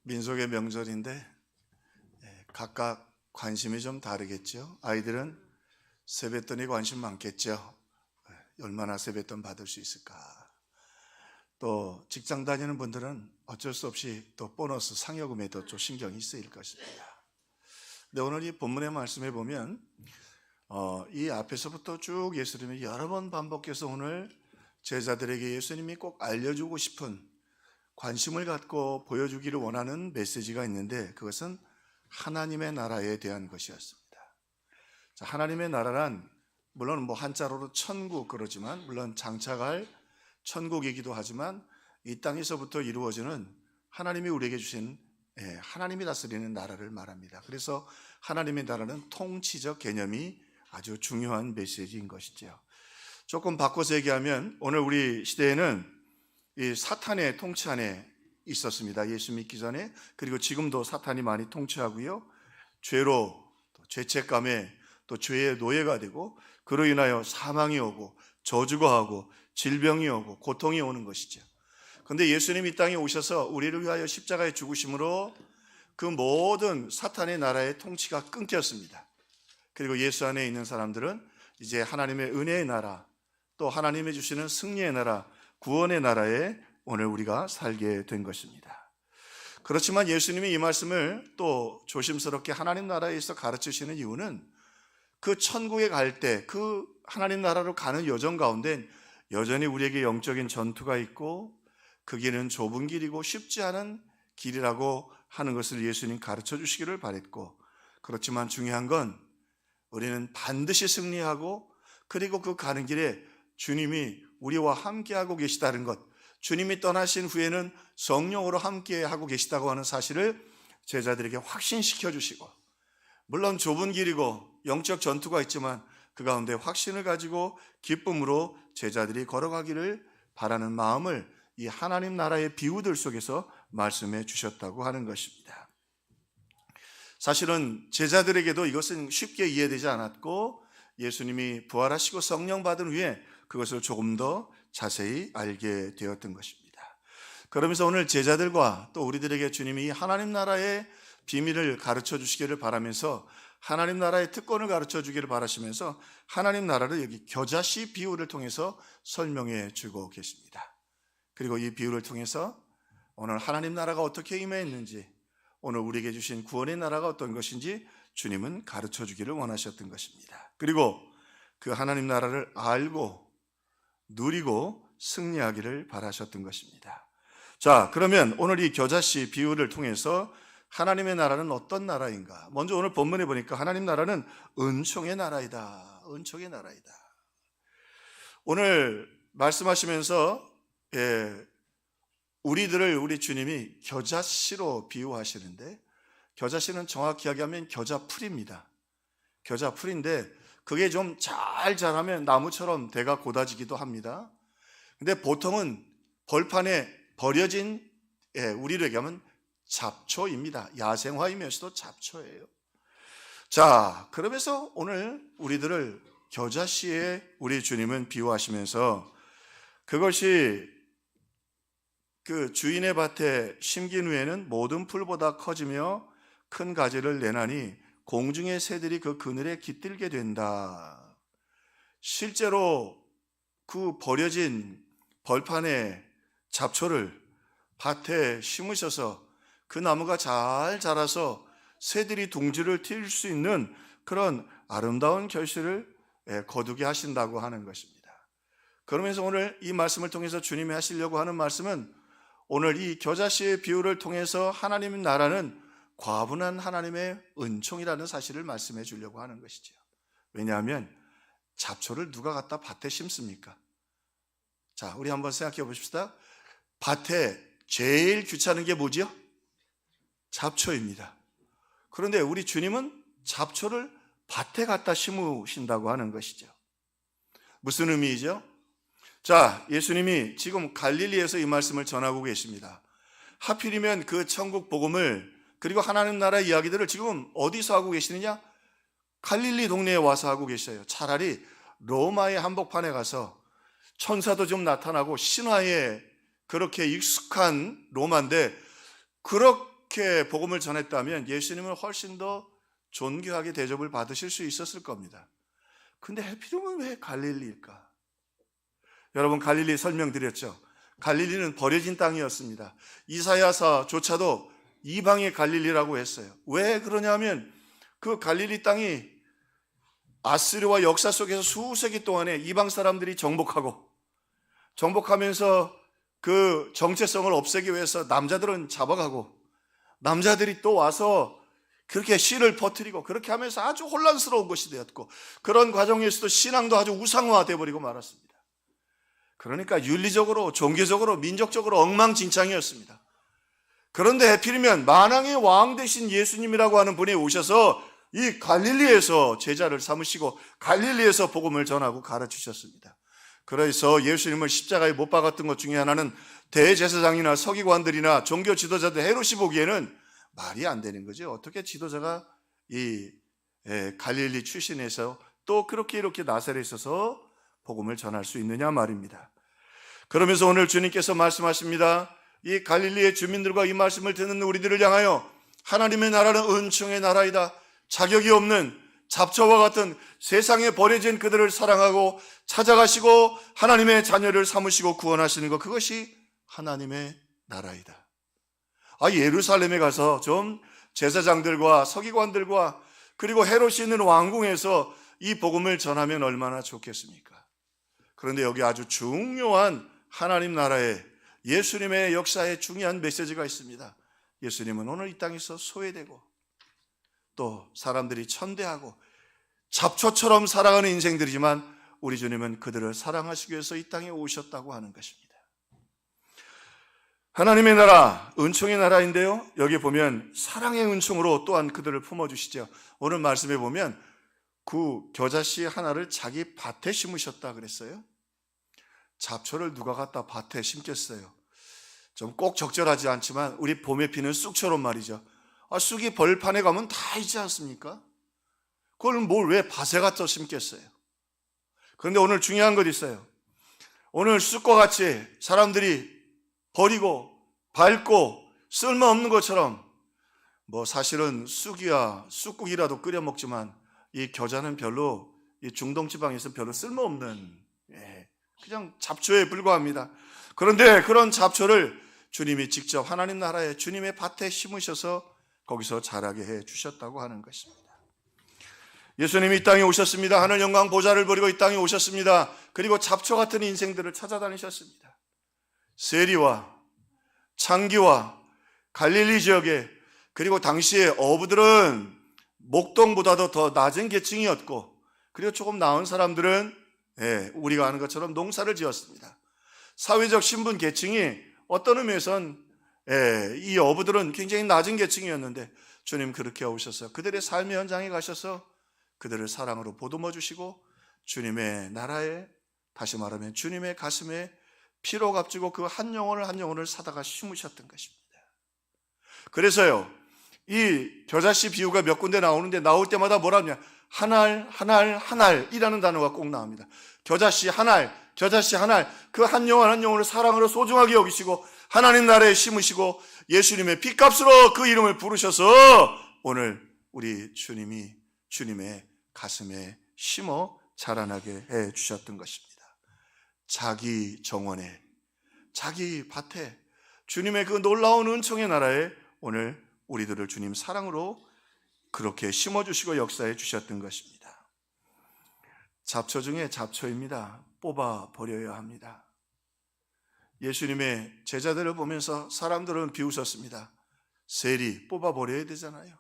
민속의 명절인데 각각 관심이 좀 다르겠죠. 아이들은 세뱃돈이 관심 많겠죠. 얼마나 세뱃돈 받을 수 있을까. 또 직장 다니는 분들은 어쩔 수 없이 또 보너스 상여금에도 좀 신경이 쓰일 것입니다. 근데 오늘 이 본문의 말씀에 보면 이 앞에서부터 쭉 예수님이 여러 번 반복해서 오늘 제자들에게 예수님이 꼭 알려주고 싶은 관심을 갖고 보여주기를 원하는 메시지가 있는데, 그것은 하나님의 나라에 대한 것이었습니다. 자, 하나님의 나라란 물론 뭐 한자로도 천국 그러지만, 물론 장차갈 천국이기도 하지만 이 땅에서부터 이루어지는 하나님이 우리에게 주신 하나님이 다스리는 나라를 말합니다. 그래서 하나님의 나라는 통치적 개념이 아주 중요한 메시지인 것이죠. 조금 바꿔서 얘기하면 오늘 우리 시대에는 이 사탄의 통치 안에 있었습니다. 예수 믿기 전에. 그리고 지금도 사탄이 많이 통치하고요, 죄로 또 죄책감에 또 죄의 노예가 되고, 그로 인하여 사망이 오고 저주가 오고 질병이 오고 고통이 오는 것이죠. 그런데 예수님이 이 땅에 오셔서 우리를 위하여 십자가에 죽으심으로 그 모든 사탄의 나라의 통치가 끊겼습니다. 그리고 예수 안에 있는 사람들은 이제 하나님의 은혜의 나라, 또 하나님이 주시는 승리의 나라, 구원의 나라에 오늘 우리가 살게 된 것입니다. 그렇지만 예수님이 이 말씀을 또 조심스럽게 하나님 나라에서 가르치시는 이유는 그 천국에 갈 때 그 하나님 나라로 가는 여정 가운데 여전히 우리에게 영적인 전투가 있고 그 길은 좁은 길이고 쉽지 않은 길이라고 하는 것을 예수님 가르쳐 주시기를 바랬고, 그렇지만 중요한 건 우리는 반드시 승리하고, 그리고 그 가는 길에 주님이 우리와 함께하고 계시다는 것, 주님이 떠나신 후에는 성령으로 함께하고 계시다고 하는 사실을 제자들에게 확신시켜 주시고, 물론 좁은 길이고 영적 전투가 있지만 그 가운데 확신을 가지고 기쁨으로 제자들이 걸어가기를 바라는 마음을 이 하나님 나라의 비유들 속에서 말씀해 주셨다고 하는 것입니다. 사실은 제자들에게도 이것은 쉽게 이해되지 않았고, 예수님이 부활하시고 성령 받은 후에 그것을 조금 더 자세히 알게 되었던 것입니다. 그러면서 오늘 제자들과 또 우리들에게 주님이 하나님 나라의 비밀을 가르쳐 주시기를 바라면서, 하나님 나라의 특권을 가르쳐 주기를 바라시면서 하나님 나라를 여기 겨자씨 비유를 통해서 설명해 주고 계십니다. 그리고 이 비유를 통해서 오늘 하나님 나라가 어떻게 임했는지, 오늘 우리에게 주신 구원의 나라가 어떤 것인지 주님은 가르쳐 주기를 원하셨던 것입니다. 그리고 그 하나님 나라를 알고 누리고 승리하기를 바라셨던 것입니다. 자, 그러면 오늘 이 겨자씨 비유를 통해서 하나님의 나라는 어떤 나라인가? 먼저 오늘 본문에 보니까 하나님 나라는 은총의 나라이다. 은총의 나라이다. 오늘 말씀하시면서 우리 주님이 겨자씨로 비유하시는데, 겨자씨는 정확히 이야기하면 겨자풀입니다. 겨자풀인데 그게 좀 잘 자라면 나무처럼 대가 고다지기도 합니다. 근데 보통은 벌판에 버려진, 우리로 얘기하면 잡초입니다. 야생화이면서도 잡초예요. 자, 그러면서 오늘 우리들을 겨자씨에 우리 주님은 비유하시면서, 그것이 그 주인의 밭에 심긴 후에는 모든 풀보다 커지며 큰 가지를 내나니 공중의 새들이 그 그늘에 깃들게 된다. 실제로 그 버려진 벌판의 잡초를 밭에 심으셔서 그 나무가 잘 자라서 새들이 둥지를 틔울 수 있는 그런 아름다운 결실을 거두게 하신다고 하는 것입니다. 그러면서 오늘 이 말씀을 통해서 주님이 하시려고 하는 말씀은, 오늘 이 겨자씨의 비유를 통해서 하나님 나라는 과분한 하나님의 은총이라는 사실을 말씀해 주려고 하는 것이죠. 왜냐하면 잡초를 누가 갖다 밭에 심습니까? 자, 우리 한번 생각해 보십시다. 밭에 제일 귀찮은 게 뭐지요? 잡초입니다. 그런데 우리 주님은 잡초를 밭에 갖다 심으신다고 하는 것이죠. 무슨 의미이죠? 자, 예수님이 지금 갈릴리에서 이 말씀을 전하고 계십니다. 하필이면 그 천국 복음을, 그리고 하나님 나라 이야기들을 지금 어디서 하고 계시느냐? 갈릴리 동네에 와서 하고 계셔요. 차라리 로마의 한복판에 가서 천사도 좀 나타나고 신화에 그렇게 익숙한 로마인데, 그렇게 그렇게 복음을 전했다면 예수님은 훨씬 더 존귀하게 대접을 받으실 수 있었을 겁니다. 근데 하필이면 왜 갈릴리일까? 여러분, 갈릴리 설명드렸죠. 갈릴리는 버려진 땅이었습니다. 이사야서조차도 이방의 갈릴리라고 했어요. 왜 그러냐면 그 갈릴리 땅이 아스르와 역사 속에서 수세기 동안에 이방 사람들이 정복하면서 그 정체성을 없애기 위해서 남자들은 잡아가고 남자들이 또 와서 그렇게 씨를 퍼뜨리고 그렇게 하면서 아주 혼란스러운 것이 되었고, 그런 과정에서도 신앙도 아주 우상화되어 버리고 말았습니다. 그러니까 윤리적으로, 종교적으로, 민족적으로 엉망진창이었습니다. 그런데 하필이면 만왕의 왕 되신 예수님이라고 하는 분이 오셔서 이 갈릴리에서 제자를 삼으시고 갈릴리에서 복음을 전하고 가르치셨습니다. 그래서 예수님을 십자가에 못 박았던 것 중에 하나는 대제사장이나 서기관들이나 종교 지도자들 헤롯이 보기에는 말이 안 되는 거죠. 어떻게 지도자가 이 갈릴리 출신에서 또 그렇게 이렇게 나사렛에 있어서 복음을 전할 수 있느냐 말입니다. 그러면서 오늘 주님께서 말씀하십니다. 이 갈릴리의 주민들과 이 말씀을 듣는 우리들을 향하여 하나님의 나라는 은총의 나라이다. 자격이 없는 잡초와 같은 세상에 버려진 그들을 사랑하고 찾아가시고 하나님의 자녀를 삼으시고 구원하시는 것, 그것이 하나님의 나라이다. 예루살렘에 가서 좀 제사장들과 서기관들과 그리고 헤롯이 있는 왕궁에서 이 복음을 전하면 얼마나 좋겠습니까? 그런데 여기 아주 중요한 하나님 나라의 예수님의 역사에 중요한 메시지가 있습니다. 예수님은 오늘 이 땅에서 소외되고 또 사람들이 천대하고 잡초처럼 살아가는 인생들이지만 우리 주님은 그들을 사랑하시기 위해서 이 땅에 오셨다고 하는 것입니다. 하나님의 나라, 은총의 나라인데요, 여기 보면 사랑의 은총으로 또한 그들을 품어주시죠. 오늘 말씀에 보면 그 겨자씨 하나를 자기 밭에 심으셨다 그랬어요. 잡초를 누가 갖다 밭에 심겠어요? 좀 꼭 적절하지 않지만 우리 봄에 피는 쑥처럼 말이죠. 쑥이 벌판에 가면 다 있지 않습니까? 그걸 뭘 왜 밭에 갖다 심겠어요? 그런데 오늘 중요한 것 있어요. 오늘 쑥과 같이 사람들이 버리고 밟고 쓸모없는 것처럼, 사실은 쑥이야 쑥국이라도 끓여 먹지만 이 겨자는 별로, 이 중동지방에서 별로 쓸모없는 그냥 잡초에 불과합니다. 그런데 그런 잡초를 주님이 직접 하나님 나라에 주님의 밭에 심으셔서 거기서 자라게 해 주셨다고 하는 것입니다. 예수님이 이 땅에 오셨습니다. 하늘 영광 보좌를 버리고 이 땅에 오셨습니다. 그리고 잡초 같은 인생들을 찾아다니셨습니다. 세리와 창기와 갈릴리 지역에, 그리고 당시에 어부들은 목동보다도 더 낮은 계층이었고, 그리고 조금 나은 사람들은 우리가 아는 것처럼 농사를 지었습니다. 사회적 신분 계층이 어떤 의미에선 이 어부들은 굉장히 낮은 계층이었는데 주님 그렇게 오셔서 그들의 삶의 현장에 가셔서 그들을 사랑으로 보듬어 주시고 주님의 나라에, 다시 말하면 주님의 가슴에 피로 값지고 그 한 영혼을 사다가 심으셨던 것입니다. 그래서요, 이 겨자씨 비유가 몇 군데 나오는데 나올 때마다 뭐라 하냐, 하날이라는 단어가 꼭 나옵니다. 겨자씨 하날, 그 한 영혼을 사랑으로 소중하게 여기시고 하나님 나라에 심으시고 예수님의 피값으로 그 이름을 부르셔서 오늘 우리 주님이 주님의 가슴에 심어 자라나게 해 주셨던 것입니다. 자기 정원에, 자기 밭에 주님의 그 놀라운 은총의 나라에 오늘 우리들을 주님 사랑으로 그렇게 심어주시고 역사해 주셨던 것입니다. 잡초 중에 잡초입니다. 뽑아 버려야 합니다. 예수님의 제자들을 보면서 사람들은 비웃었습니다. 세리 뽑아 버려야 되잖아요.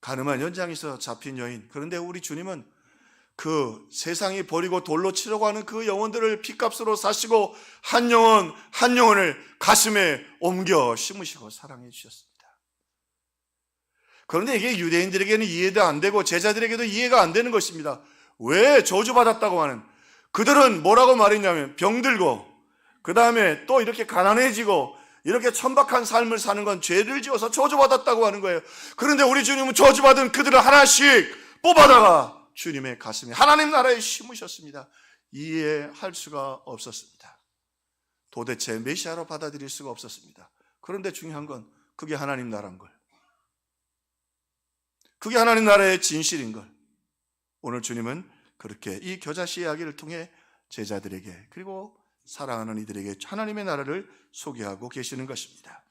가늠한 현장에서 잡힌 여인. 그런데 우리 주님은 그 세상이 버리고 돌로 치려고 하는 그 영혼들을 피값으로 사시고 한 영혼을 가슴에 옮겨 심으시고 사랑해 주셨습니다. 그런데 이게 유대인들에게는 이해도 안 되고 제자들에게도 이해가 안 되는 것입니다. 왜 저주받았다고 하는, 그들은 뭐라고 말했냐면 병들고 그 다음에 또 이렇게 가난해지고 이렇게 천박한 삶을 사는 건 죄를 지어서 저주받았다고 하는 거예요. 그런데 우리 주님은 저주받은 그들을 하나씩 뽑아다가 주님의 가슴에 하나님 나라에 심으셨습니다. 이해할 수가 없었습니다. 도대체 메시아로 받아들일 수가 없었습니다. 그런데 중요한 건 그게 하나님 나라인 걸. 그게 하나님 나라의 진실인 걸. 오늘 주님은 그렇게 이 겨자씨 이야기를 통해 제자들에게 그리고 사랑하는 이들에게 하나님의 나라를 소개하고 계시는 것입니다.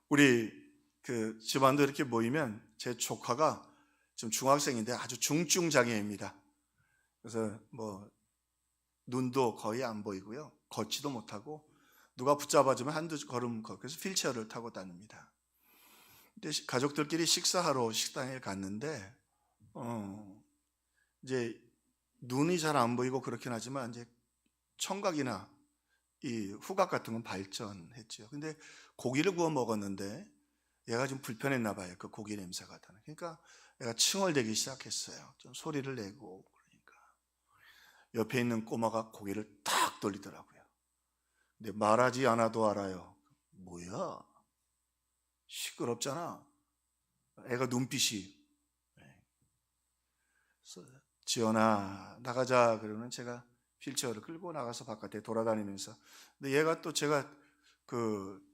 우리 그 집안도 이렇게 모이면 제 조카가 지금 중학생인데 아주 중증 장애입니다. 그래서 뭐 눈도 거의 안 보이고요, 걷지도 못하고 누가 붙잡아주면 한두 걸음 그래서 휠체어를 타고 다닙니다. 근데 가족들끼리 식사하러 식당에 갔는데 이제 눈이 잘 안 보이고 그렇긴 하지만 이제 청각이나 이 후각 같은 건 발전했죠. 근데 고기를 구워 먹었는데 얘가 좀 불편했나 봐요. 그 고기 냄새가 나는. 그러니까 얘가 칭얼대기 시작했어요. 좀 소리를 내고 그러니까 옆에 있는 꼬마가 고개를 탁 돌리더라고요. 근데 말하지 않아도 알아요. 뭐야? 시끄럽잖아. 애가 눈빛이. 지연아 나가자 그러면 제가 휠체어를 끌고 나가서 바깥에 돌아다니면서, 근데 얘가 또 제가 그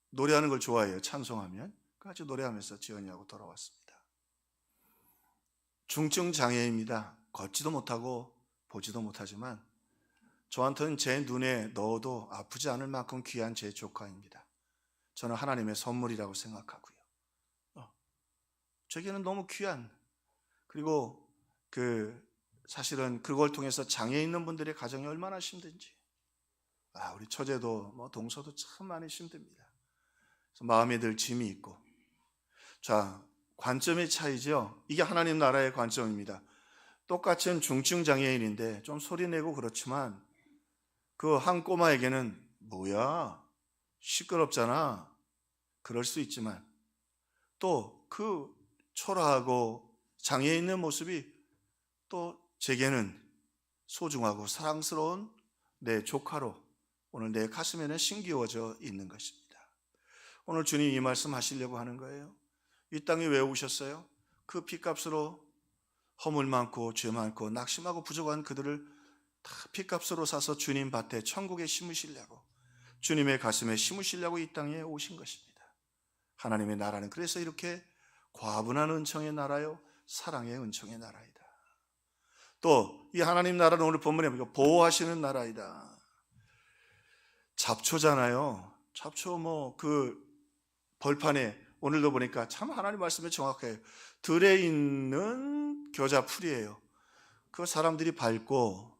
노래하는 걸 좋아해요. 찬송하면 같이 노래하면서 지연이하고 돌아왔습니다. 중증 장애입니다. 걷지도 못하고 보지도 못하지만 저한테는 제 눈에 넣어도 아프지 않을 만큼 귀한 제 조카입니다. 저는 하나님의 선물이라고 생각하고요. 저에게는 너무 귀한, 그리고 사실은 그걸 통해서 장애 있는 분들의 가정이 얼마나 힘든지, 우리 처제도 뭐 동서도 참 많이 힘듭니다. 그래서 마음에 들 짐이 있고. 자, 관점의 차이죠. 이게 하나님 나라의 관점입니다. 똑같은 중증 장애인인데 좀 소리내고 그렇지만 그 한 꼬마에게는 뭐야 시끄럽잖아 그럴 수 있지만 또 그 초라하고 장애 있는 모습이 또 제게는 소중하고 사랑스러운 내 조카로 오늘 내 가슴에는 심기워져 있는 것입니다. 오늘 주님 이 말씀 하시려고 하는 거예요. 이 땅에 왜 오셨어요? 그 핏값으로 허물 많고 죄 많고 낙심하고 부족한 그들을 다 핏값으로 사서 주님 밭에 천국에 심으시려고, 주님의 가슴에 심으시려고 이 땅에 오신 것입니다. 하나님의 나라는 그래서 이렇게 과분한 은총의 나라요 사랑의 은총의 나라이다. 또 이 하나님 나라는 오늘 본문에 보니까 보호하시는 나라이다. 잡초잖아요. 잡초 뭐 그 벌판에 오늘도 보니까 참 하나님 말씀에 정확해요. 들에 있는 겨자 풀이에요. 그 사람들이 밟고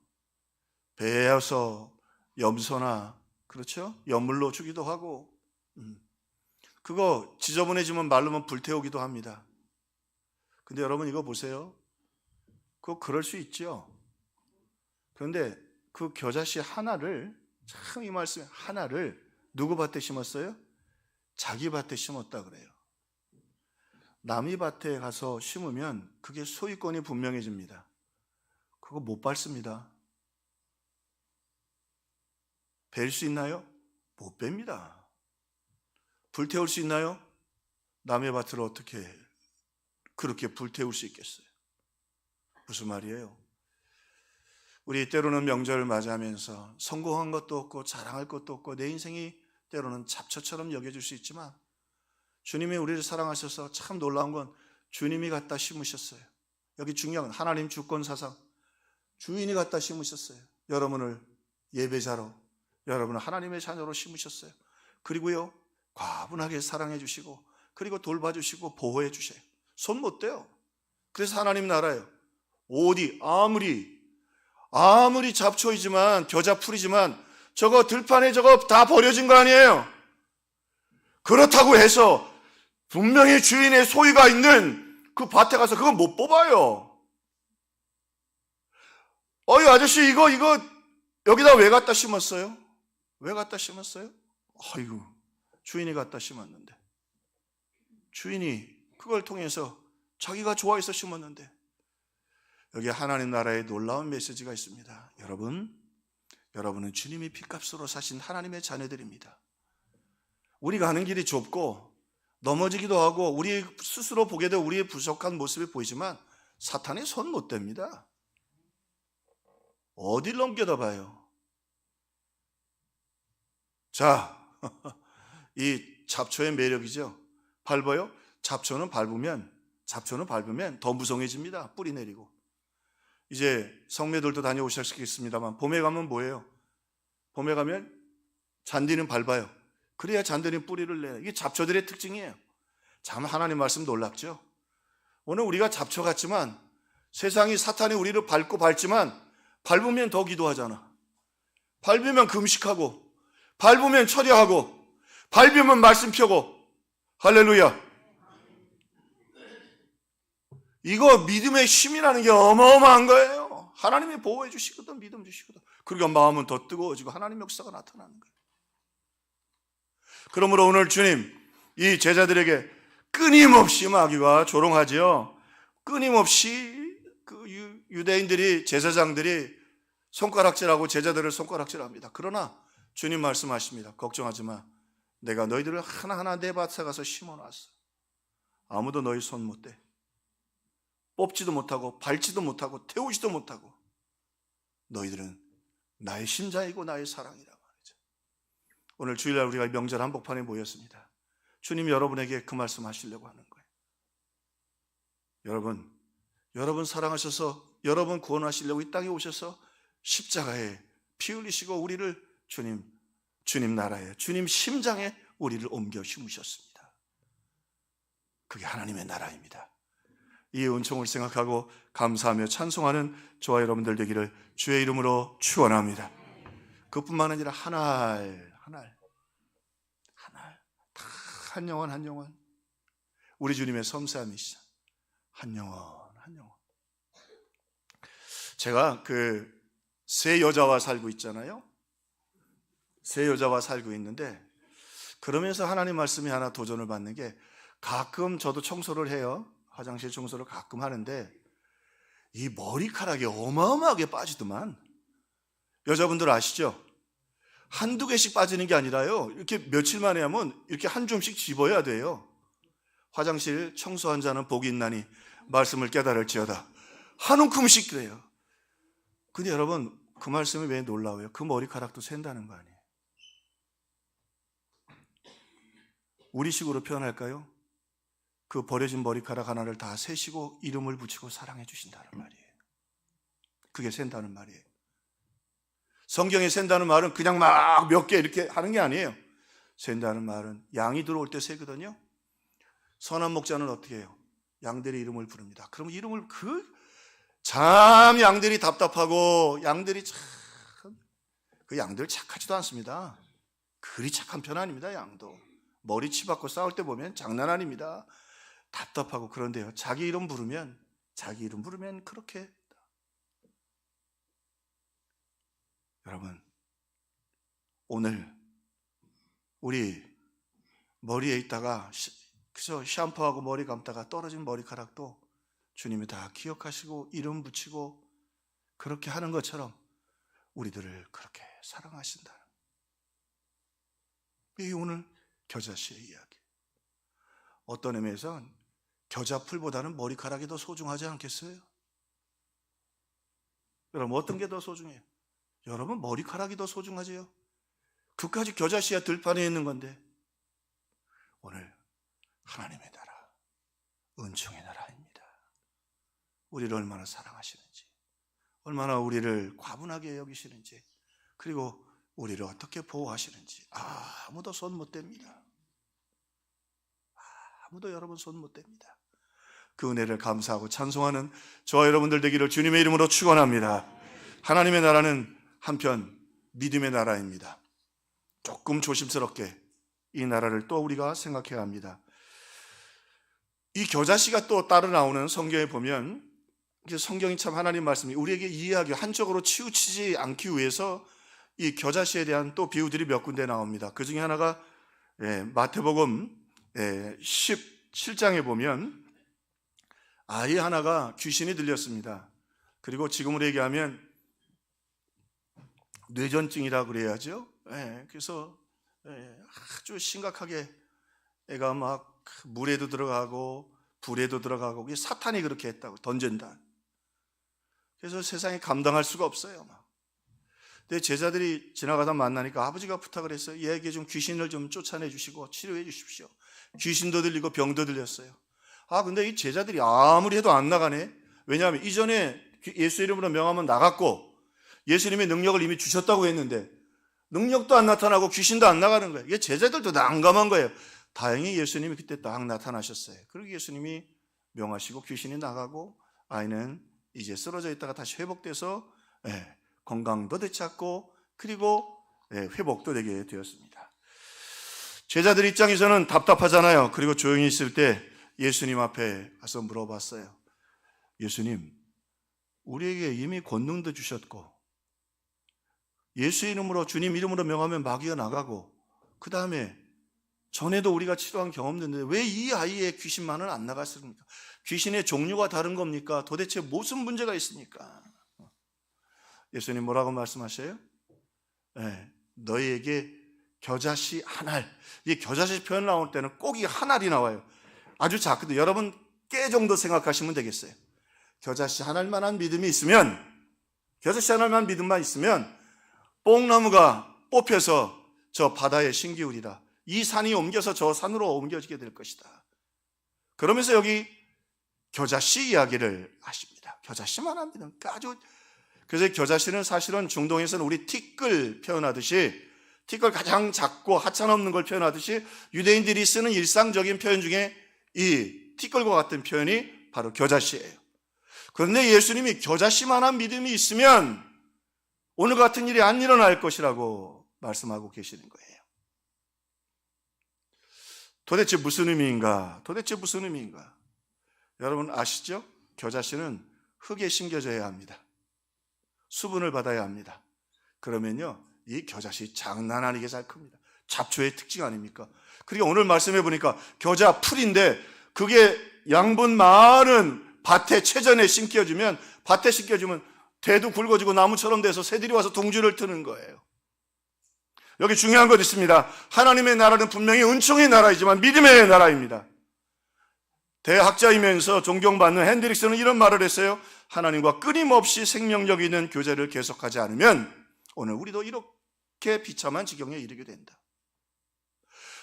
배에서 염소나 그렇죠? 연물로 주기도 하고 그거 지저분해지면 마르면 불태우기도 합니다. 근데 여러분 이거 보세요. 그거 그럴 수 있죠. 그런데 그 겨자씨 하나를, 참 이 말씀 하나를 누구 밭에 심었어요? 자기 밭에 심었다 그래요. 남의 밭에 가서 심으면 그게 소유권이 분명해집니다. 그거 못 밟습니다. 벨 수 있나요? 못 뺍니다. 불태울 수 있나요? 남의 밭을 어떻게 그렇게 불태울 수 있겠어요? 무슨 말이에요? 우리 때로는 명절을 맞이하면서 성공한 것도 없고 자랑할 것도 없고 내 인생이 때로는 잡초처럼 여겨질 수 있지만 주님이 우리를 사랑하셔서 참 놀라운 건 주님이 갖다 심으셨어요. 여기 중요한 건 하나님 주권 사상, 주인이 갖다 심으셨어요. 여러분을 예배자로, 여러분을 하나님의 자녀로 심으셨어요. 그리고요 과분하게 사랑해 주시고 그리고 돌봐주시고 보호해 주셔요. 손 못 대요. 그래서 하나님 나라예요. 어디 아무리 잡초이지만 겨자풀이지만 저거 들판에 저거 다 버려진 거 아니에요. 그렇다고 해서 분명히 주인의 소유가 있는 그 밭에 가서 그거 못 뽑아요. 어이 아저씨 이거 여기다 왜 갖다 심었어요? 왜 갖다 심었어요? 아이고 주인이 갖다 심었는데, 주인이 그걸 통해서 자기가 좋아해서 심었는데. 여기 하나님 나라의 놀라운 메시지가 있습니다. 여러분은 주님이 핏값으로 사신 하나님의 자녀들입니다. 우리가 가는 길이 좁고 넘어지기도 하고 우리 스스로 보게 되어 우리의 부족한 모습이 보이지만 사탄이 손 못 댑니다. 어딜 넘겨다 봐요. 자, 이 잡초의 매력이죠. 밟아요? 잡초는 밟으면 더 무성해집니다. 뿌리 내리고. 이제 성매들도 다녀오셨겠습니다만 봄에 가면 뭐예요? 봄에 가면 잔디는 밟아요. 그래야 잔디는 뿌리를 내요. 이게 잡초들의 특징이에요. 참 하나님 말씀 놀랍죠. 오늘 우리가 잡초 같지만 세상이 사탄이 우리를 밟지만 밟으면 더 기도하잖아. 밟으면 금식하고, 밟으면 처리하고, 밟으면 말씀 펴고. 할렐루야. 이거 믿음의 힘이라는 게 어마어마한 거예요. 하나님이 보호해 주시거든, 믿음 주시거든. 그러니까 마음은 더 뜨거워지고 하나님 역사가 나타나는 거예요. 그러므로 오늘 주님 이 제자들에게 끊임없이 마귀가 조롱하지요. 끊임없이 그 유대인들이, 제사장들이 손가락질하고 제자들을 손가락질합니다. 그러나 주님 말씀하십니다. 걱정하지 마. 내가 너희들을 하나하나 내 밭에 가서 심어놨어. 아무도 너희 손 못 대. 뽑지도 못하고 밟지도 못하고 태우지도 못하고. 너희들은 나의 심장이고 나의 사랑이라 말이죠. 오늘 주일날 우리가 명절 한복판에 모였습니다. 주님이 여러분에게 그 말씀 하시려고 하는 거예요. 여러분 사랑하셔서 여러분 구원하시려고 이 땅에 오셔서 십자가에 피 흘리시고 우리를 주님 나라에, 주님 심장에 우리를 옮겨 심으셨습니다. 그게 하나님의 나라입니다. 이 은총을 생각하고 감사하며 찬송하는 저와 여러분들 되기를 주의 이름으로 축원합니다. 그뿐만 아니라 한 알 다 한 영혼 우리 주님의 섬세한 미션 한 영혼. 제가 세 여자와 살고 있잖아요. 세 여자와 살고 있는데 그러면서 하나님 말씀이 하나 도전을 받는 게 가끔 저도 청소를 해요. 화장실 청소를 가끔 하는데 이 머리카락이 어마어마하게 빠지더만. 여자분들 아시죠? 한두 개씩 빠지는 게 아니라요. 이렇게 며칠 만에 하면 이렇게 한 줌씩 집어야 돼요. 화장실 청소한 자는 복이 있나니 말씀을 깨달을지어다. 한 움큼씩 그래요. 근데 여러분 그 말씀이 왜 놀라워요? 그 머리카락도 샌다는 거 아니에요? 우리식으로 표현할까요? 그 버려진 머리카락 하나를 다 세시고 이름을 붙이고 사랑해 주신다는 말이에요. 그게 샌다는 말이에요. 성경에 샌다는 말은 그냥 막 몇 개 이렇게 하는 게 아니에요. 샌다는 말은 양이 들어올 때 세거든요. 선한 목자는 어떻게 해요? 양들의 이름을 부릅니다. 그럼 이름을 참 양들이 답답하고 양들이 참 그 양들 착하지도 않습니다. 그리 착한 편 아닙니다. 양도 머리 치받고 싸울 때 보면 장난 아닙니다. 답답하고. 그런데요, 자기 이름 부르면 그렇게. 여러분 오늘 우리 머리에 있다가 그저 샴푸하고 머리 감다가 떨어진 머리카락도 주님이 다 기억하시고 이름 붙이고 그렇게 하는 것처럼 우리들을 그렇게 사랑하신다. 이 오늘 겨자씨의 이야기. 어떤 의미에선 겨자풀보다는 머리카락이 더 소중하지 않겠어요? 여러분 어떤 게 더 소중해요? 여러분 머리카락이 더 소중하지요? 그까지 겨자씨야 들판에 있는 건데. 오늘 하나님의 나라, 은총의 나라입니다. 우리를 얼마나 사랑하시는지, 얼마나 우리를 과분하게 여기시는지, 그리고 우리를 어떻게 보호하시는지 아무도 손 못 댑니다. 아무도 여러분 손 못 댑니다. 그 은혜를 감사하고 찬송하는 저와 여러분들 되기를 주님의 이름으로 축원합니다. 하나님의 나라는 한편 믿음의 나라입니다. 조금 조심스럽게 이 나라를 또 우리가 생각해야 합니다. 이 겨자씨가 또 따로 나오는 성경에 보면 성경이 참 하나님 말씀이 우리에게 이해하기 한쪽으로 치우치지 않기 위해서 이 겨자씨에 대한 또 비유들이 몇 군데 나옵니다. 그 중에 하나가 마태복음 17장에 보면 아이 하나가 귀신이 들렸습니다. 그리고 지금으로 얘기하면 뇌전증이라고 그래야죠. 그래서 아주 심각하게 애가 막 물에도 들어가고 불에도 들어가고 사탄이 그렇게 했다고 던진다. 그래서 세상에 감당할 수가 없어요. 내 제자들이 지나가다 만나니까 아버지가 부탁을 했어요. 얘에게 좀 귀신을 좀 쫓아내 주시고 치료해 주십시오. 귀신도 들리고 병도 들렸어요. 근데 이 제자들이 아무리 해도 안 나가네. 왜냐하면 이전에 예수 이름으로 명하면 나갔고 예수님의 능력을 이미 주셨다고 했는데 능력도 안 나타나고 귀신도 안 나가는 거예요. 이게 제자들도 난감한 거예요. 다행히 예수님이 그때 딱 나타나셨어요. 그리고 예수님이 명하시고 귀신이 나가고 아이는 이제 쓰러져 있다가 다시 회복돼서 건강도 되찾고 그리고 회복도 되게 되었습니다. 제자들 입장에서는 답답하잖아요. 그리고 조용히 있을 때 예수님 앞에 가서 물어봤어요. 예수님, 우리에게 이미 권능도 주셨고 예수 이름으로 주님 이름으로 명하면 마귀가 나가고 그 다음에 전에도 우리가 치료한 경험도 있는데 왜 이 아이의 귀신만은 안 나갔습니까? 귀신의 종류가 다른 겁니까? 도대체 무슨 문제가 있습니까? 예수님 뭐라고 말씀하셔요? 너희에게 겨자씨 한 알. 이 겨자씨 표현 나올 때는 꼭 이 한 알이 나와요. 아주 작거든요. 여러분 깨 정도 생각하시면 되겠어요. 겨자씨 한 알만한 믿음이 있으면, 겨자씨 한 알만 믿음만 있으면 뽕나무가 뽑혀서 저 바다에 신기울이라. 이 산이 옮겨서 저 산으로 옮겨지게 될 것이다. 그러면서 여기 겨자씨 이야기를 하십니다. 겨자씨만한 믿음. 아주 그래서 겨자씨는 사실은 중동에서는 우리 티끌 표현하듯이 티끌 가장 작고 하찮 없는 걸 표현하듯이 유대인들이 쓰는 일상적인 표현 중에 이 티끌과 같은 표현이 바로 겨자씨예요. 그런데 예수님이 겨자씨만한 믿음이 있으면 오늘 같은 일이 안 일어날 것이라고 말씀하고 계시는 거예요. 도대체 무슨 의미인가? 여러분 아시죠? 겨자씨는 흙에 심겨져야 합니다. 수분을 받아야 합니다. 그러면요, 이 겨자씨 장난 아니게 잘 큽니다. 잡초의 특징 아닙니까? 그리고 오늘 말씀해 보니까 겨자 풀인데 그게 양분 많은 밭에 채전에 심겨주면 대도 굵어지고 나무처럼 돼서 새들이 와서 둥지를 트는 거예요. 여기 중요한 것 있습니다. 하나님의 나라는 분명히 은총의 나라이지만 믿음의 나라입니다. 대학자이면서 존경받는 핸드릭스는 이런 말을 했어요. 하나님과 끊임없이 생명력 있는 교제를 계속하지 않으면 오늘 우리도 이렇게 비참한 지경에 이르게 된다.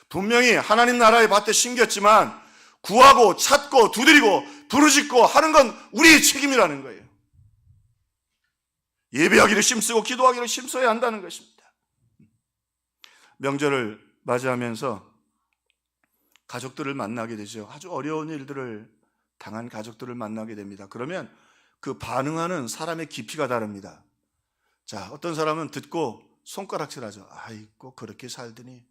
분명히 하나님 나라의 밭에 심겼지만 구하고 찾고 두드리고 부르짖고 하는 건 우리의 책임이라는 거예요. 예배하기를 힘쓰고 기도하기를 힘써야 한다는 것입니다. 명절을 맞이하면서 가족들을 만나게 되죠. 아주 어려운 일들을 당한 가족들을 만나게 됩니다. 그러면 그 반응하는 사람의 깊이가 다릅니다. 자, 어떤 사람은 듣고 손가락질하죠. 아이고 그렇게 살더니,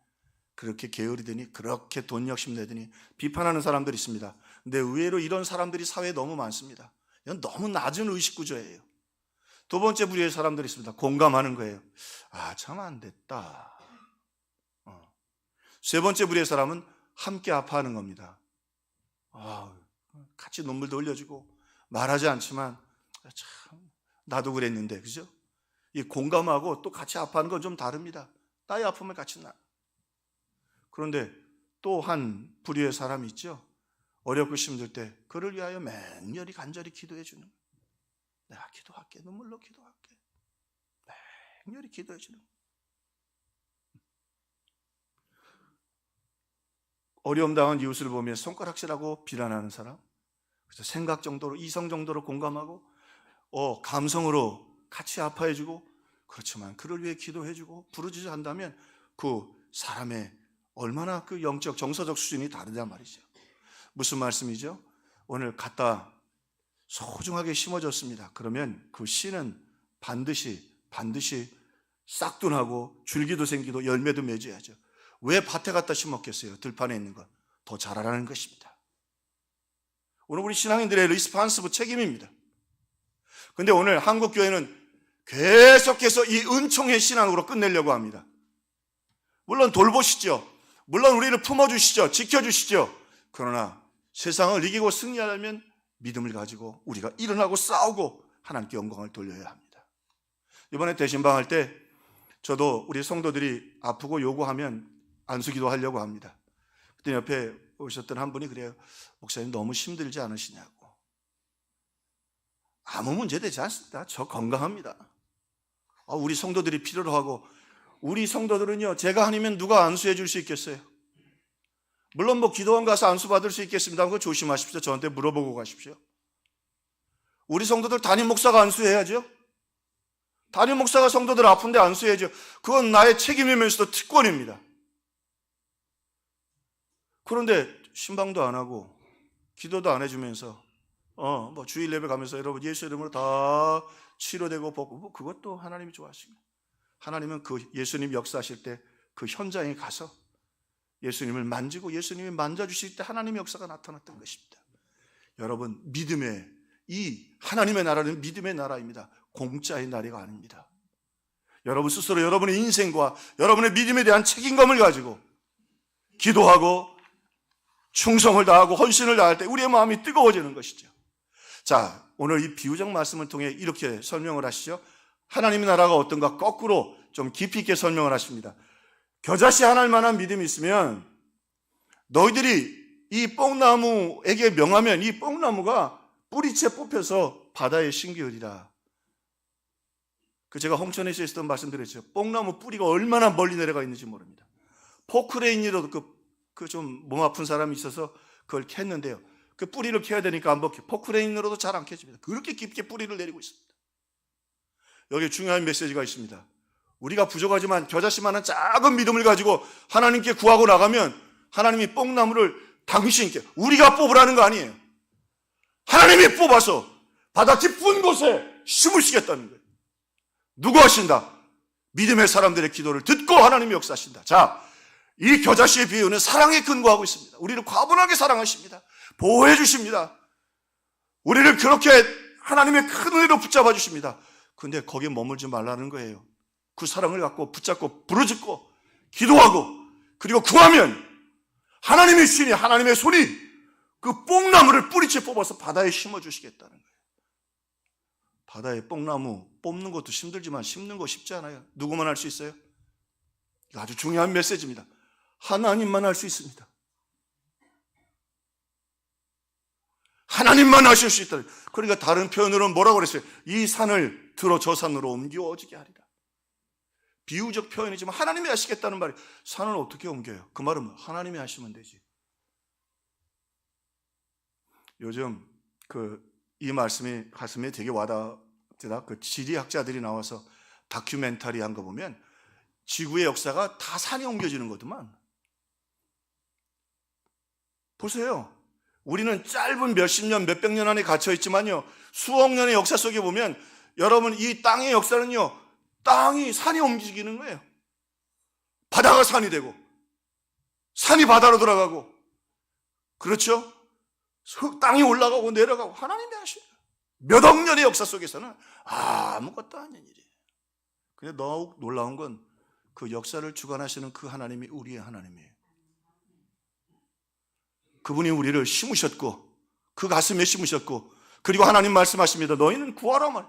그렇게 게으르더니, 그렇게 돈 욕심내더니 비판하는 사람들이 있습니다. 근데 의외로 이런 사람들이 사회에 너무 많습니다. 이건 너무 낮은 의식구조예요. 두 번째 부류의 사람들이 있습니다. 공감하는 거예요. 참 안 됐다. 세 번째 부류의 사람은 함께 아파하는 겁니다. 같이 눈물도 흘려주고 말하지 않지만 참 나도 그랬는데, 그죠? 이 공감하고 또 같이 아파하는 건 좀 다릅니다. 나의 아픔을 같이 그런데 또 한 부류의 사람이 있죠. 어렵고 힘들 때 그를 위하여 맹렬히 간절히 기도해 주는 거예요. 내가 기도할게. 눈물로 기도할게. 맹렬히 기도해 주는 거예요. 어려움 당한 이웃을 보며 손가락질하고 비난하는 사람, 그래서 생각 정도로, 이성 정도로 공감하고 감성으로 같이 아파해주고, 그렇지만 그를 위해 기도해주고 부르짖어 한다면 그 사람의 얼마나 그 영적 정서적 수준이 다르단 말이죠. 무슨 말씀이죠? 오늘 갖다 소중하게 심어줬습니다. 그러면 그 씨는 반드시 싹둔하고 줄기도 생기고 열매도 맺어야죠. 왜 밭에 갖다 심었겠어요? 들판에 있는 것 더 자라라는 것입니다. 오늘 우리 신앙인들의 리스판스브 책임입니다. 그런데 오늘 한국교회는 계속해서 이 은총의 신앙으로 끝내려고 합니다. 물론 돌보시죠. 물론 우리를 품어주시죠. 지켜주시죠. 그러나 세상을 이기고 승리하려면 믿음을 가지고 우리가 일어나고 싸우고 하나님께 영광을 돌려야 합니다. 이번에 대신방할 때 저도 우리 성도들이 아프고 요구하면 안수기도 하려고 합니다. 그때 옆에 오셨던 한 분이 그래요. 목사님 너무 힘들지 않으시냐고. 아무 문제 되지 않습니다. 저 건강합니다. 우리 성도들이 필요로 하고, 우리 성도들은요, 제가 아니면 누가 안수해 줄 수 있겠어요? 물론 뭐 기도원 가서 안수 받을 수 있겠습니다. 그거 조심하십시오. 저한테 물어보고 가십시오. 우리 성도들 담임 목사가 안수해야죠. 담임 목사가 성도들 아픈데 안수해야죠. 그건 나의 책임이면서도 특권입니다. 그런데 신방도 안 하고 기도도 안 해주면서 뭐 주일 예배 가면서 여러분 예수 이름으로 다 치료되고 복고, 뭐 그것도 하나님이 좋아하십니다. 하나님은 그 예수님 역사하실 때 그 현장에 가서 예수님을 만지고 예수님이 만져주실 때 하나님의 역사가 나타났던 것입니다. 여러분, 믿음의 이 하나님의 나라는 믿음의 나라입니다. 공짜의 나라가 아닙니다. 여러분 스스로 여러분의 인생과 여러분의 믿음에 대한 책임감을 가지고 기도하고 충성을 다하고 헌신을 다할 때 우리의 마음이 뜨거워지는 것이죠. 자, 오늘 이 비유적 말씀을 통해 이렇게 설명을 하시죠. 하나님의 나라가 어떤가 거꾸로 좀 깊이 있게 설명을 하십니다. 겨자씨 하나일 만한 믿음이 있으면 너희들이 이 뽕나무에게 명하면 이 뽕나무가 뿌리채 뽑혀서 바다에 심기으리라. 제가 홍천에서 있었던 말씀드렸죠. 뽕나무 뿌리가 얼마나 멀리 내려가 있는지 모릅니다. 포크레인이라도 그 좀 몸 아픈 사람이 있어서 그걸 캤는데요. 그 뿌리를 캐야 되니까 안 먹혀. 포크레인으로도 잘 안 캐집니다. 그렇게 깊게 뿌리를 내리고 있습니다. 여기 중요한 메시지가 있습니다. 우리가 부족하지만 겨자씨만한 작은 믿음을 가지고 하나님께 구하고 나가면 하나님이 뽕나무를 당신께 우리가 뽑으라는 거 아니에요. 하나님이 뽑아서 바다 깊은 곳에 심으시겠다는 거예요. 누구 하신다? 믿음의 사람들의 기도를 듣고 하나님이 역사하신다. 자, 이 겨자씨의 비유는 사랑에 근거하고 있습니다. 우리를 과분하게 사랑하십니다. 보호해 주십니다. 우리를 그렇게 하나님의 큰 은혜로 붙잡아 주십니다. 근데 거기에 머물지 말라는 거예요. 그 사랑을 갖고 붙잡고 부르짖고 기도하고 그리고 구하면 하나님의 신이 하나님의 손이 그 뽕나무를 뿌리채 뽑아서 바다에 심어 주시겠다는 거예요. 바다에 뽕나무 뽑는 것도 힘들지만 심는 거 쉽지 않아요. 누구만 할 수 있어요? 이거 아주 중요한 메시지입니다. 하나님만 할 수 있습니다. 하나님만 하실 수 있다. 그러니까 다른 표현으로는 뭐라고 그랬어요? 이 산을 들어 저 산으로 옮겨지게 하리라. 비유적 표현이지만 하나님이 하시겠다는 말이에요. 산을 어떻게 옮겨요? 그 말은 하나님이 하시면 되지. 요즘 이 말씀이 가슴에 되게 와닿더라. 그 지리학자들이 나와서 다큐멘터리 한 거 보면 지구의 역사가 다 산에 옮겨지는 거더만. 보세요. 우리는 짧은 몇십 년, 몇백 년 안에 갇혀 있지만요, 수억 년의 역사 속에 보면 여러분 이 땅의 역사는요, 땅이 산이 움직이는 거예요. 바다가 산이 되고 산이 바다로 들어가고, 그렇죠? 땅이 올라가고 내려가고 하나님이 하셔요. 몇억 년의 역사 속에서는 아무것도 아닌 일이에요. 근데 더욱 놀라운 건 그 역사를 주관하시는 그 하나님이 우리의 하나님이에요. 그분이 우리를 심으셨고 그 가슴에 심으셨고, 그리고 하나님 말씀하십니다. 너희는 구하라 말,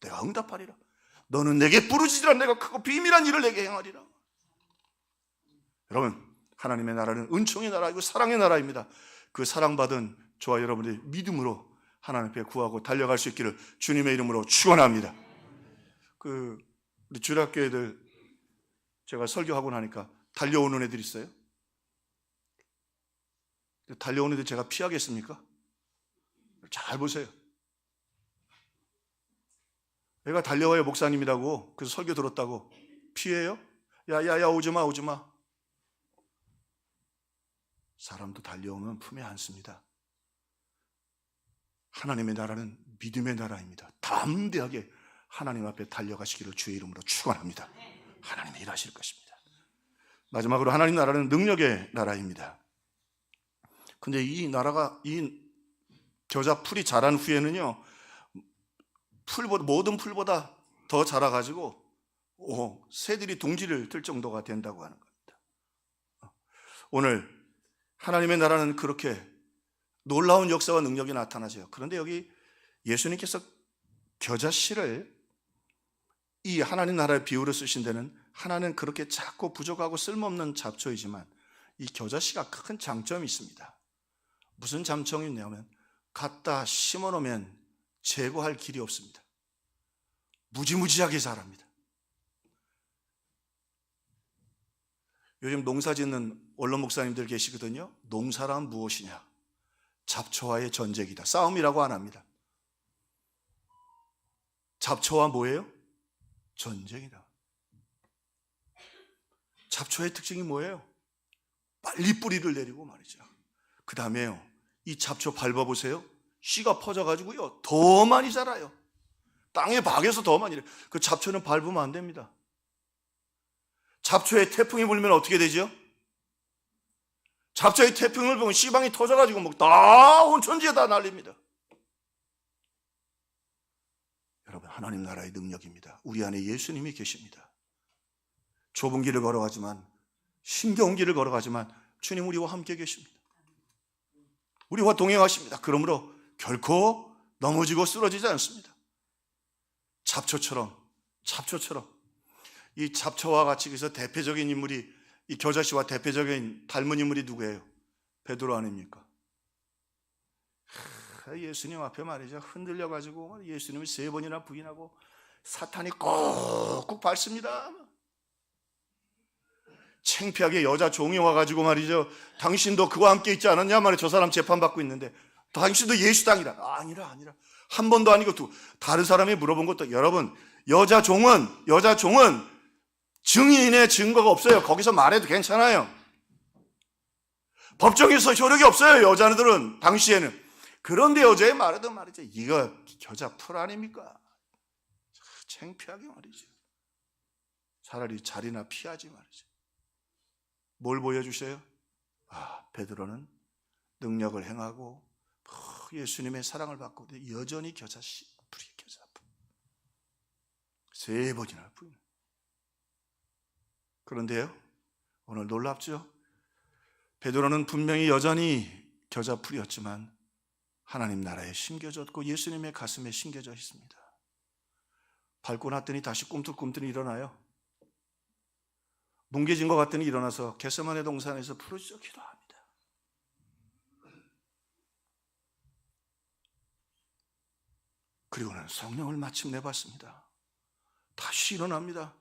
내가 응답하리라. 너는 내게 부르짖으라, 내가 크고 비밀한 일을 내게 행하리라. 여러분, 하나님의 나라는 은총의 나라이고 사랑의 나라입니다. 그 사랑받은 저와 여러분들이 믿음으로 하나님 앞에 구하고 달려갈 수 있기를 주님의 이름으로 축원합니다. 우리 주일학교 애들 제가 설교하고 나니까 달려오는 애들 있어요. 달려오는 애들 제가 피하겠습니까? 잘 보세요. 애가 달려와요. 목사님이라고 그래서 설교 들었다고 피해요? 야야야 오지마. 사람도 달려오면 품에 안습니다. 하나님의 나라는 믿음의 나라입니다. 담대하게 하나님 앞에 달려가시기를 주의 이름으로 축원합니다. 하나님이 일하실 것입니다. 마지막으로 하나님 나라는 능력의 나라입니다. 근데 이 나라가, 이 겨자 풀이 자란 후에는요, 모든 풀보다 더 자라가지고 새들이 둥지를 틀 정도가 된다고 하는 겁니다. 오늘 하나님의 나라는 그렇게 놀라운 역사와 능력이 나타나죠. 그런데 여기 예수님께서 겨자씨를 이 하나님 나라의 비유로 쓰신 데는, 하나는 그렇게 작고 부족하고 쓸모없는 잡초이지만 이 겨자씨가 큰 장점이 있습니다. 무슨 장점이 있냐면 갖다 심어놓으면 제거할 길이 없습니다. 무지무지하게 자랍니다. 요즘 농사 짓는 원로 목사님들 계시거든요. 농사란 무엇이냐? 잡초와의 전쟁이다. 싸움이라고 안 합니다. 잡초와 뭐예요? 전쟁이다. 잡초의 특징이 뭐예요? 빨리 뿌리를 내리고 말이죠. 그 다음에요, 이 잡초 밟아보세요. 씨가 퍼져가지고요, 더 많이 자라요. 땅에 박여서 더 많이. 그 잡초는 밟으면 안 됩니다. 잡초에 태풍이 불면 어떻게 되죠? 잡초에 태풍을 보면 씨방이 터져가지고 뭐 다 온천지에 다 날립니다. 여러분, 하나님 나라의 능력입니다. 우리 안에 예수님이 계십니다. 좁은 길을 걸어가지만, 힘겨운 길을 걸어가지만 주님 우리와 함께 계십니다. 우리와 동행하십니다. 그러므로 결코 넘어지고 쓰러지지 않습니다. 잡초처럼 이 잡초와 같이 그래서 대표적인 인물이, 이 겨자씨와 대표적인 닮은 인물이 누구예요? 베드로 아닙니까? 예수님 앞에 말이죠, 흔들려가지고 예수님을 3번이나 부인하고 사탄이 꾹꾹 밟습니다. 창피하게 여자 종이 와가지고 말이죠, 당신도 그와 함께 있지 않았냐 말이에요. 저 사람 재판받고 있는데 당신도 예수 당이라. 아니라 한 번도 아니고 다른 사람이 물어본 것도, 여러분, 여자 종은 증인의 증거가 없어요. 거기서 말해도 괜찮아요. 법정에서 효력이 없어요, 여자들은 당시에는. 그런데 여자의 말해도 말이죠, 이거 겨자 풀 아닙니까? 창피하게 말이죠. 차라리 자리나 피하지 말이죠. 뭘 보여주세요? 베드로는 능력을 행하고 예수님의 사랑을 받고 여전히 겨자 풀이 겨자 풀 3번이나 부인. 그런데요, 오늘 놀랍죠? 베드로는 분명히 여전히 겨자 풀이었지만 하나님 나라에 심겨졌고 예수님의 가슴에 심겨져 있습니다. 밟고 났더니 다시 꿈틀꿈틀 일어나요. 뭉개진 것 같더니 일어나서 겟세마네 동산에서 부르짖어 기도합니다. 그리고는 성령을 마침내 받습니다. 다시 일어납니다.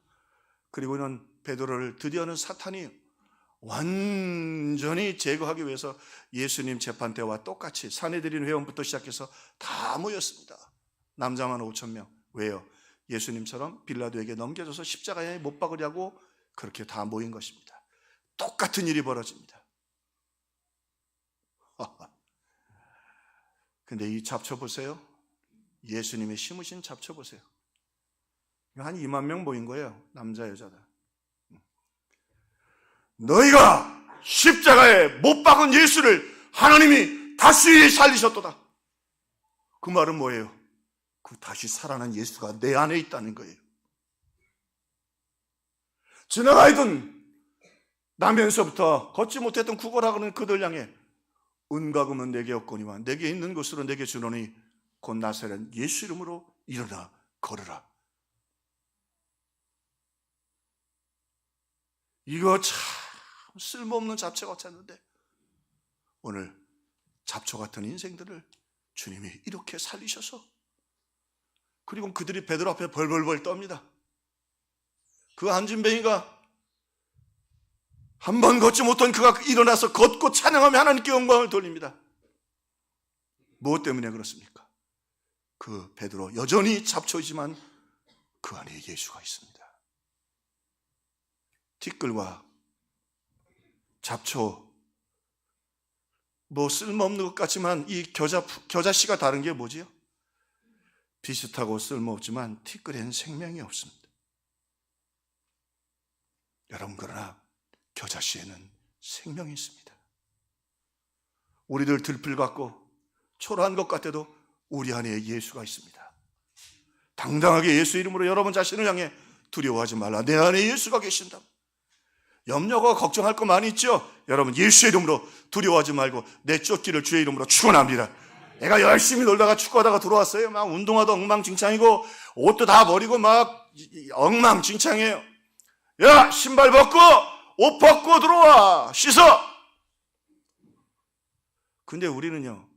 그리고는 베드로를 드디어는 사탄이 완전히 제거하기 위해서 예수님 재판대와 똑같이 사내들인 회원부터 시작해서 다 모였습니다. 남자만 5,000명. 왜요? 예수님처럼 빌라도에게 넘겨져서 십자가에 못 박으려고 그렇게 다 모인 것입니다. 똑같은 일이 벌어집니다. 근데 이 잡초 보세요. 예수님이 심으신 잡초 보세요. 한 2만 명 모인 거예요. 남자 여자다. 너희가 십자가에 못 박은 예수를 하나님이 다시 살리셨도다. 그 말은 뭐예요? 그 다시 살아난 예수가 내 안에 있다는 거예요. 지나가던 나면서부터 걷지 못했던 구걸하고는 그들 향해 은과 금은 내게 없거니와 내게 있는 것으로 내게 주노니 곧 나사렛 예수 이름으로 일어나 걸으라. 이거 참 쓸모없는 잡초 같았는데 오늘 잡초 같은 인생들을 주님이 이렇게 살리셔서, 그리고 그들이 베드로 앞에 벌벌벌 떱니다. 그 안진뱅이가 한 번 걷지 못한 그가 일어나서 걷고 찬양하며 하나님께 영광을 돌립니다. 무엇 때문에 그렇습니까? 그 베드로 여전히 잡초이지만 그 안에 예수가 있습니다. 티끌과 잡초, 뭐 쓸모없는 것 같지만 이 겨자씨가 다른 게 뭐지요? 비슷하고 쓸모없지만 티끌엔 생명이 없습니다. 여러분, 그러나 겨자씨에는 생명이 있습니다. 우리들 들풀 같고 초라한 것 같아도 우리 안에 예수가 있습니다. 당당하게 예수 이름으로 여러분 자신을 향해 두려워하지 말라. 내 안에 예수가 계신다. 염려가 걱정할 거 많이 있죠? 여러분, 예수의 이름으로 두려워하지 말고 내 쫓기를 주의 이름으로 축원합니다. 내가 열심히 놀다가 축구하다가 들어왔어요. 막 운동화도 엉망진창이고 옷도 다 버리고 막 엉망진창이에요. 야, 신발 벗고 옷 벗고 들어와, 씻어. 근데 우리는요,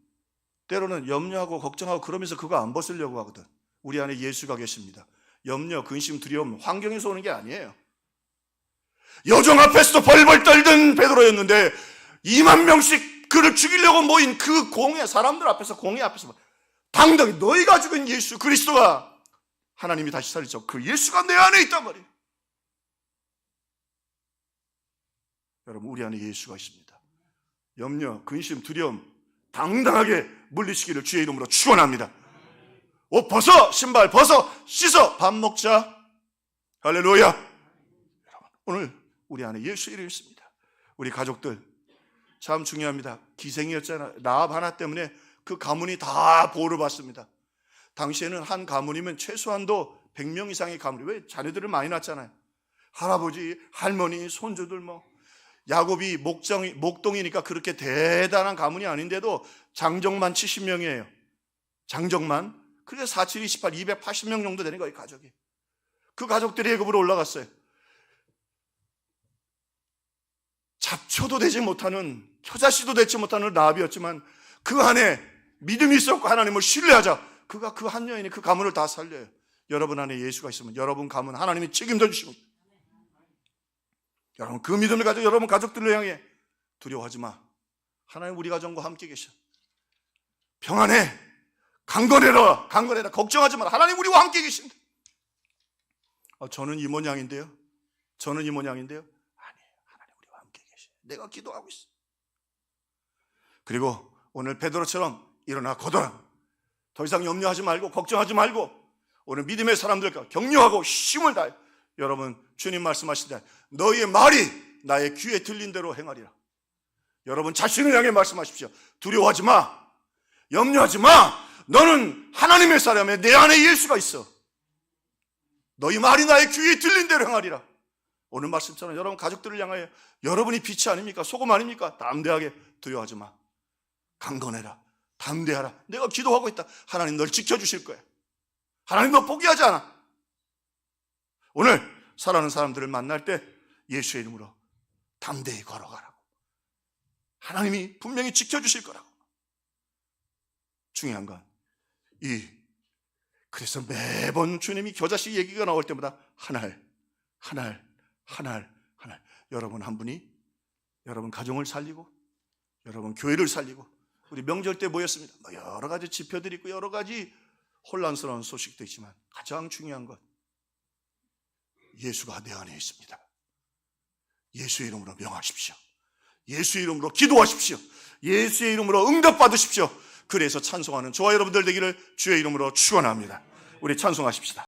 때로는 염려하고 걱정하고 그러면서 그거 안 벗으려고 하거든. 우리 안에 예수가 계십니다. 염려, 근심, 두려움 환경에서 오는 게 아니에요. 여정 앞에서도 벌벌 떨던 베드로였는데 2만 명씩 그를 죽이려고 모인 그 공회, 사람들 앞에서, 공회 앞에서 당당히 너희가 죽은 예수 그리스도가 하나님이 다시 살리죠. 그 예수가 내 안에 있단 말이에요. 여러분, 우리 안에 예수가 있습니다. 염려, 근심, 두려움 당당하게 물리치기를 주의 이름으로 축원합니다. 옷 벗어, 신발 벗어, 씻어, 밥 먹자. 할렐루야. 여러분, 오늘 우리 안에 예수 이름이 있습니다. 우리 가족들 참 중요합니다. 기생이었잖아요. 라합 하나 때문에 그 가문이 다 보호를 받습니다. 당시에는 한 가문이면 최소한도 100명 이상의 가문이, 왜? 자녀들을 많이 낳았잖아요. 할아버지, 할머니, 손주들 야곱이 목동이니까 그렇게 대단한 가문이 아닌데도 장정만 70명이에요. 장정만. 그래서 47, 28, 280명 정도 되는 거예요, 가족이. 그 가족들이 애굽으로 올라갔어요. 잡초도 되지 못하는, 겨자씨도 되지 못하는 라합이었지만 그 안에 믿음이 있었고 하나님을 신뢰하자. 그가 그 한 여인이 그 가문을 다 살려요. 여러분 안에 예수가 있으면 여러분 가문 하나님이 책임져 주십니다. 여러분 그 믿음을 가지고 여러분 가족들을 향해 두려워하지 마. 하나님 우리 가정과 함께 계셔. 평안해. 강건해라. 강건해라. 걱정하지 마라. 하나님 우리와 함께 계신다. 저는 이 모양인데요. 저는 이 모양인데요. 아니에요. 하나님 우리와 함께 계셔. 내가 기도하고 있어. 그리고 오늘 베드로처럼 일어나 걷어라. 더 이상 염려하지 말고 걱정하지 말고 오늘 믿음의 사람들과 격려하고 힘을 다해. 여러분 주님 말씀하시되 너희의 말이 나의 귀에 들린 대로 행하리라. 여러분 자신을 향해 말씀하십시오. 두려워하지 마. 염려하지 마. 너는 하나님의 사람이야. 내 안에 예수가 있어. 너희 말이 나의 귀에 들린 대로 행하리라. 오늘 말씀처럼 여러분 가족들을 향하여 여러분이 빛이 아닙니까? 소금 아닙니까? 담대하게 두려워하지 마. 강건해라. 담대하라. 내가 기도하고 있다. 하나님 널 지켜주실 거야. 하나님 너 포기하지 않아. 오늘 사랑하는 사람들을 만날 때 예수의 이름으로 담대히 걸어가라고. 하나님이 분명히 지켜주실 거라고. 중요한 건 그래서 매번 주님이 겨자씨 얘기가 나올 때마다 한 알 여러분 한 분이 여러분 가정을 살리고 여러분 교회를 살리고 우리 명절 때 모였습니다. 여러 가지 지표들이 있고 여러 가지 혼란스러운 소식도 있지만 가장 중요한 건 예수가 내 안에 있습니다. 예수의 이름으로 명하십시오. 예수의 이름으로 기도하십시오. 예수의 이름으로 응답받으십시오. 그래서 찬송하는 저와 여러분들 되기를 주의 이름으로 축원합니다. 우리 찬송하십시다.